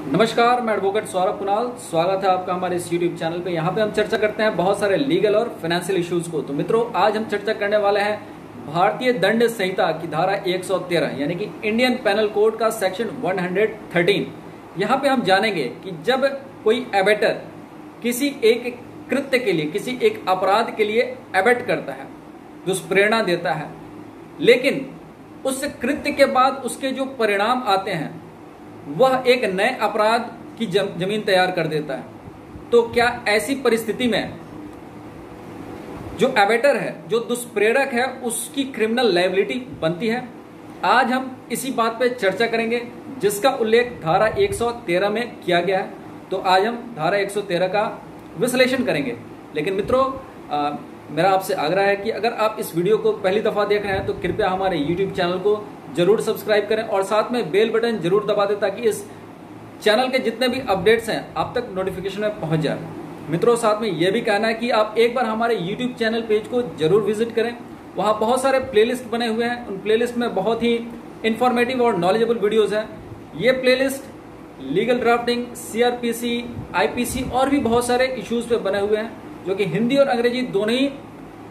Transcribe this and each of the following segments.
नमस्कार, मैं एडवोकेट सौरभ कुणाल। स्वागत है आपका हमारे इस यूट्यूब चैनल पे। यहाँ पे हम चर्चा करते हैं बहुत सारे लीगल और फाइनेंशियल इश्यूज को। तो मित्रों, आज हम चर्चा करने वाले हैं भारतीय दंड संहिता की धारा 113 यानी कि इंडियन पेनल कोड का सेक्शन 113। यहाँ पे हम जानेंगे कि जब कोई एबेटर किसी एक कृत्य के लिए, किसी एक अपराध के लिए एबेट करता है, दुष्प्रेरणा देता है, लेकिन उस कृत्य के बाद उसके जो परिणाम आते हैं वह एक नए अपराध की जमीन तैयार कर देता है, तो क्या ऐसी परिस्थिति में जो एबेटर है, जो दुष्प्रेरक है, उसकी क्रिमिनल लायबिलिटी बनती है? आज हम इसी बात पे चर्चा करेंगे जिसका उल्लेख धारा 113 में किया गया है। तो आज हम धारा 113 का विश्लेषण करेंगे। लेकिन मित्रों, मेरा आपसे आग्रह है कि अगर आप इस वीडियो को पहली दफा देख रहे हैं तो कृपया हमारे YouTube चैनल को जरूर सब्सक्राइब करें और साथ में बेल बटन जरूर दबा दें ताकि इस चैनल के जितने भी अपडेट्स हैं आप तक नोटिफिकेशन में पहुंच जाए। मित्रों, साथ में यह भी कहना है कि आप एक बार हमारे YouTube चैनल पेज को जरूर विजिट करें। वहां बहुत सारे प्लेलिस्ट बने हुए हैं। उन प्लेलिस्ट में बहुत ही इंफॉर्मेटिव और नॉलेजेबल वीडियोज हैं। ये playlist legal drafting, CRPC, IPC और भी बहुत सारे इश्यूज पे बने हुए हैं, जो कि हिंदी और अंग्रेजी दोनों ही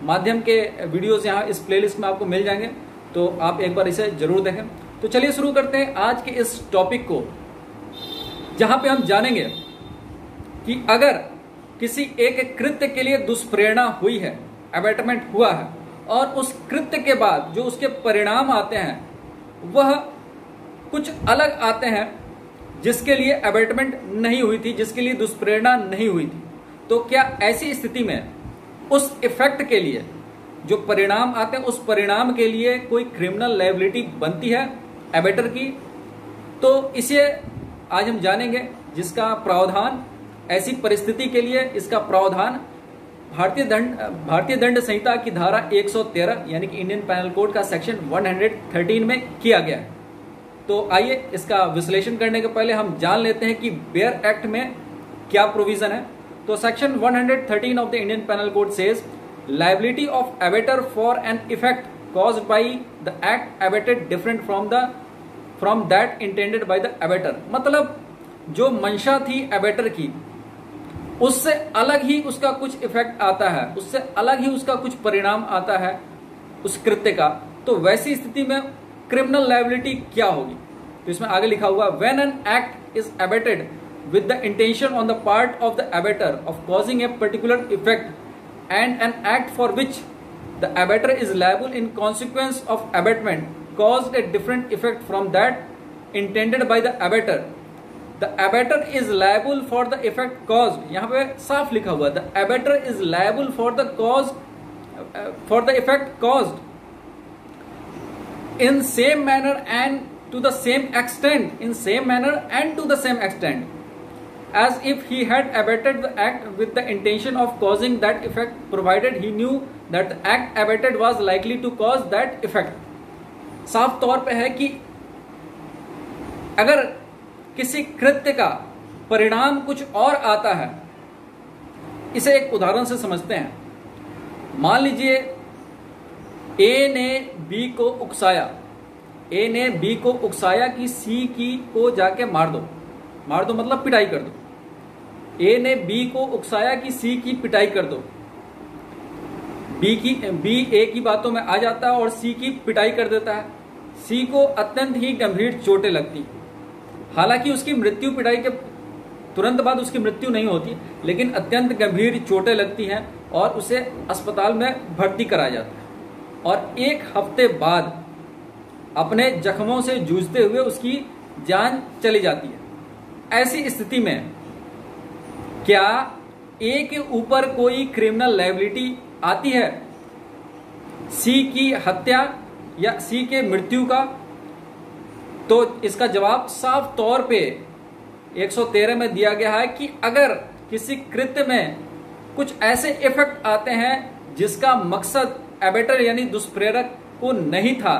माध्यम के वीडियोज यहाँ इस प्लेलिस्ट में आपको मिल जाएंगे। तो आप एक बार इसे जरूर देखें। तो चलिए शुरू करते हैं आज के इस टॉपिक को, जहां पे हम जानेंगे कि अगर किसी एक कृत्य के लिए दुष्प्रेरणा हुई है, एबेटमेंट हुआ है, और उस कृत्य के बाद जो उसके परिणाम आते हैं वह कुछ अलग आते हैं जिसके लिए एबेटमेंट नहीं हुई थी, जिसके लिए दुष्प्रेरणा नहीं हुई थी, तो क्या ऐसी स्थिति में उस इफेक्ट के लिए जो परिणाम आते हैं, उस परिणाम के लिए कोई क्रिमिनल लायबिलिटी बनती है एबेटर की? तो इसे आज हम जानेंगे, जिसका प्रावधान ऐसी परिस्थिति के लिए, इसका प्रावधान भारतीय दंड संहिता की धारा 113 यानी कि इंडियन पेनल कोड का सेक्शन 113 में किया गया है। तो आइए इसका विश्लेषण करने के पहले हम जान लेते हैं कि बेयर एक्ट में क्या प्रोविजन है। तो section 113 of the Indian penal code says liability of abator for an effect caused by the act abated different from that intended by the abator। मतलब जो मंशा थी एबेटर की, उससे अलग ही उसका कुछ इफेक्ट आता है, उससे अलग ही उसका कुछ परिणाम आता है उस कृत्य का। तो वैसी स्थिति में क्रिमिनल लायबिलिटी क्या होगी? तो इसमें आगे लिखा हुआ, when an act is abetted with the intention on the part of the abator of causing a particular effect and an act for which the abator is liable in consequence of abatement caused a different effect from that intended by the abator, the abator is liable for the effect caused। यहाँ पे साफ लिखा हुआ, the abator is liable for the cause for the effect caused in same manner and to the same extent, in same manner and to the same extent as if he had abated the act with the intention of causing that effect, provided he knew that the act abated was likely to cause that effect। साफ तौर पे है कि अगर किसी कृत्य का परिणाम कुछ और आता है, इसे एक उदाहरण से समझते हैं। मान लीजिए A ने B को उकसाया, A ने B को उकसाया कि C को जाके मार दो मतलब पिटाई कर दो। A ने B को उकसाया कि C की पिटाई कर दो। B A की बातों में आ जाता है और C की पिटाई कर देता है। C को अत्यंत ही गंभीर चोटें लगती, हालांकि उसकी मृत्यु, पिटाई के तुरंत बाद उसकी मृत्यु नहीं होती, लेकिन अत्यंत गंभीर चोटें लगती हैं और उसे अस्पताल में भर्ती कराया जाता है। और एक हफ्ते बाद अपने जख्मों से जूझते हुए उसकी जान चली जाती है। ऐसी स्थिति में क्या A के ऊपर कोई क्रिमिनल लायबिलिटी आती है C की हत्या या C के मृत्यु का? तो इसका जवाब साफ तौर पे 113 में दिया गया है कि अगर किसी कृत्य में कुछ ऐसे इफेक्ट आते हैं जिसका मकसद एबेटर यानी दुष्प्रेरक को नहीं था,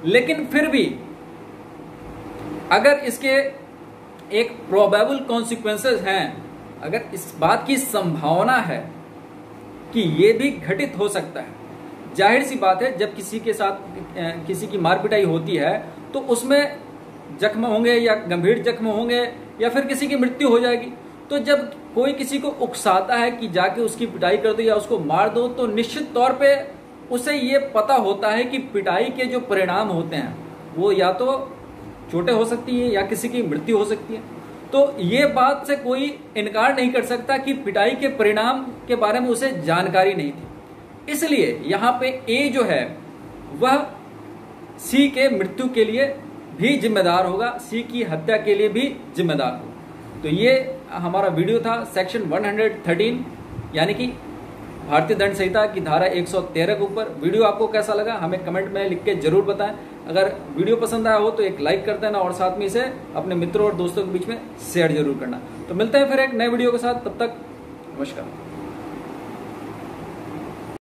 लेकिन फिर भी अगर इसके एक प्रोबेबल कॉन्सिक्वेंसेस हैं, अगर इस बात की संभावना है कि ये भी घटित हो सकता है। जाहिर सी बात है, जब किसी के साथ किसी की मार पिटाई होती है तो उसमें जख्म होंगे या गंभीर जख्म होंगे या फिर किसी की मृत्यु हो जाएगी। तो जब कोई किसी को उकसाता है कि जाके उसकी पिटाई कर दो या उसको मार दो, तो निश्चित तौर पे उसे ये पता होता है कि पिटाई के जो परिणाम होते हैं वो या तो चोटें हो सकती हैं या किसी की मृत्यु हो सकती है। तो ये बात से कोई इनकार नहीं कर सकता कि पिटाई के परिणाम के बारे में उसे जानकारी नहीं थी। इसलिए यहाँ पे ए जो है वह सी के मृत्यु के लिए भी जिम्मेदार होगा, सी की हत्या के लिए भी जिम्मेदार होगा। तो ये हमारा वीडियो था सेक्शन 113 यानी कि भारतीय दंड संहिता की धारा 113 के ऊपर। वीडियो आपको कैसा लगा हमें कमेंट में लिख के जरूर बताएं। अगर वीडियो पसंद आया हो तो एक लाइक कर देना और साथ में इसे अपने मित्रों और दोस्तों के बीच में शेयर जरूर करना। तो मिलते हैं फिर एक नए वीडियो के साथ, तब तक नमस्कार।